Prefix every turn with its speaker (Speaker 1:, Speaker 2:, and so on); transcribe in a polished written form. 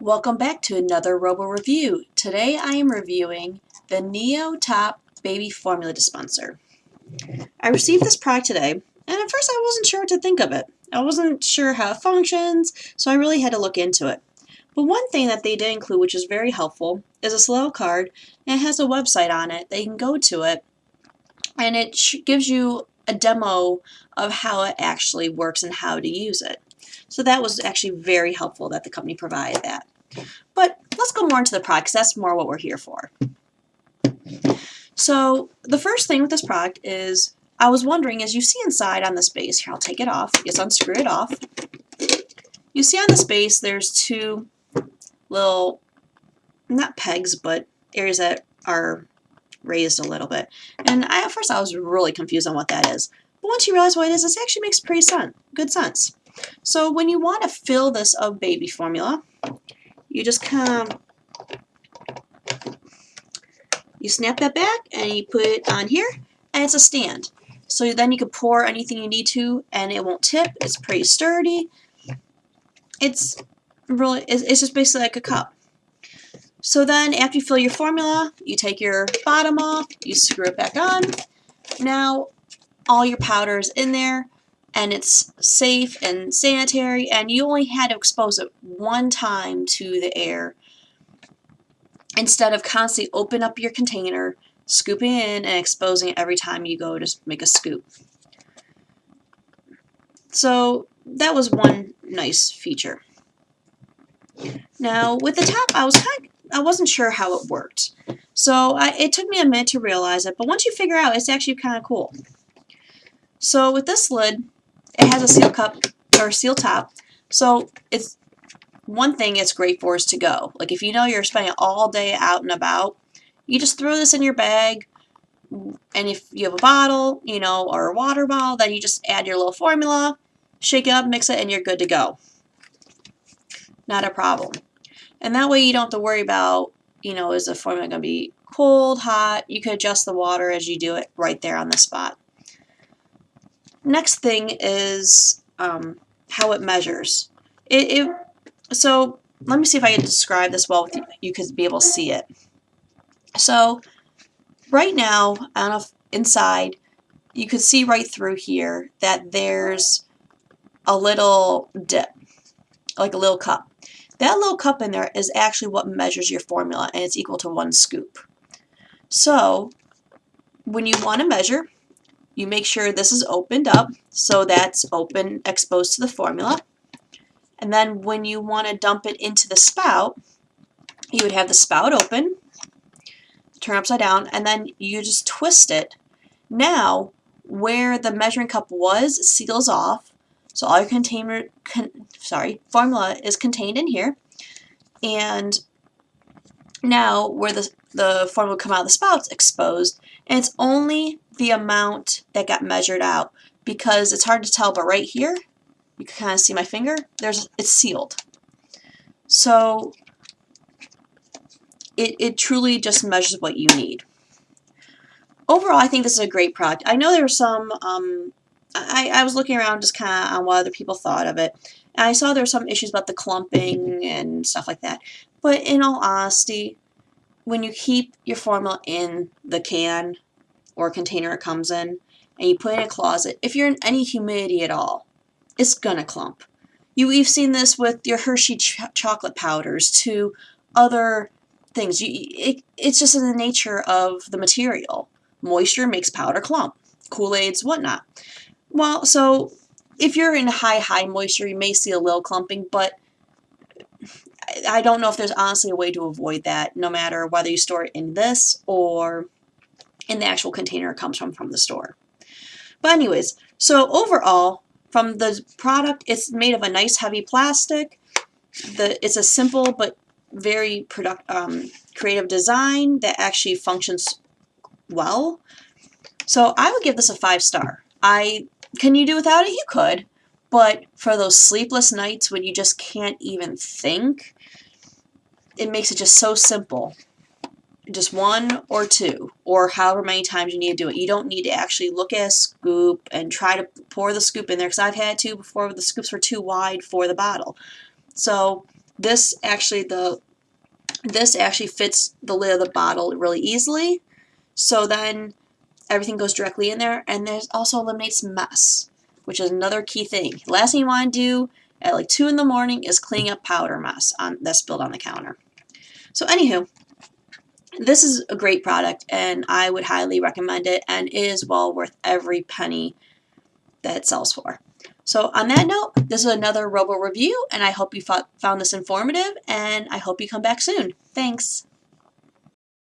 Speaker 1: Welcome back to another Robo Review. Today I am reviewing the Neotop Baby Formula Dispenser. I received this product today, and at first I wasn't sure what to think of it. I wasn't sure how it functions, so I really had to look into it. But one thing that they did include, which is very helpful, is this little card, and it has a website on it that you can go to it, and it gives you a demo of how it actually works and how to use it. So that was actually very helpful that the company provided that. But let's go more into the product because that's more what we're here for. So the first thing with this product is I was wondering, as you see inside on this base, here I'll take it off, just unscrew it off. You see on this base there's two little, not pegs, but areas that are raised a little bit. And at first I was really confused on what that is. But once you realize what it is, it actually makes pretty good sense. So when you want to fill this of baby formula, you just kind of, you snap that back and you put it on here, and it's a stand. So then you can pour anything you need to and it won't tip. It's pretty sturdy. It's just basically like a cup. So then after you fill your formula, you take your bottom off, you screw it back on. Now all your powder is in there and it's safe and sanitary, and you only had to expose it one time to the air instead of constantly open up your container, scooping it in and exposing it every time you go to make a scoop. So that was one nice feature. Now with the top, I wasn't sure how it worked. So it took me a minute to realize it, but once you figure out, it's actually kind of cool. So with this lid, it has a seal cup or seal top. So it's one thing it's great for is to go. Like if you know you're spending all day out and about, you just throw this in your bag, and if you have a bottle, or a water bottle, then you just add your little formula, shake it up, mix it, and you're good to go. Not a problem. And that way you don't have to worry about, is the formula going to be cold, hot? You can adjust the water as you do it right there on the spot. Next thing is how it measures. So let me see if I can describe this well with you. You could be able to see it. So right now, I don't know if inside, you could see right through here that there's a little dip, like a little cup. That little cup in there is actually what measures your formula, and it's equal to 1 scoop. So when you want to measure, you make sure this is opened up, so that's open, exposed to the formula. And then when you want to dump it into the spout, you would have the spout open, turn upside down, and then you just twist it. Now, where the measuring cup was seals off, so all your formula is contained in here. And now where the formula will come out of the spout's exposed, and it's only the amount that got measured out, because it's hard to tell, but right here, you can kind of see my finger, it's sealed. So it truly just measures what you need. Overall, I think this is a great product. I know there were some, I was looking around just kind of on what other people thought of it, and I saw there were some issues about the clumping and stuff like that. But in all honesty, when you keep your formula in the can or container it comes in, and you put it in a closet, if you're in any humidity at all, it's gonna clump. We've seen this with your Hershey chocolate powders to other things. It's just in the nature of the material. Moisture makes powder clump. Kool-Aids, whatnot. Well, so if you're in high moisture, you may see a little clumping, but I don't know if there's honestly a way to avoid that, no matter whether you store it in this or in the actual container it comes from the store. But anyways, so overall, from the product, it's made of a nice heavy plastic. It's a simple but very creative design that actually functions well. So I would give this a 5-star. Can you do without it? You could. But for those sleepless nights when you just can't even think, it makes it just so simple. Just 1 or 2, or however many times you need to do it. You don't need to actually look at a scoop and try to pour the scoop in there, because I've had to before the scoops were too wide for the bottle. So this actually fits the lid of the bottle really easily. So then everything goes directly in there, and there's also eliminates mess, which is another key thing. Last thing you want to do at like 2 in the morning is clean up powder mess that's spilled on the counter. So anywho, this is a great product, and I would highly recommend it, and it is well worth every penny that it sells for. So on that note, this is another Robo review, and I hope you found this informative, and I hope you come back soon. Thanks.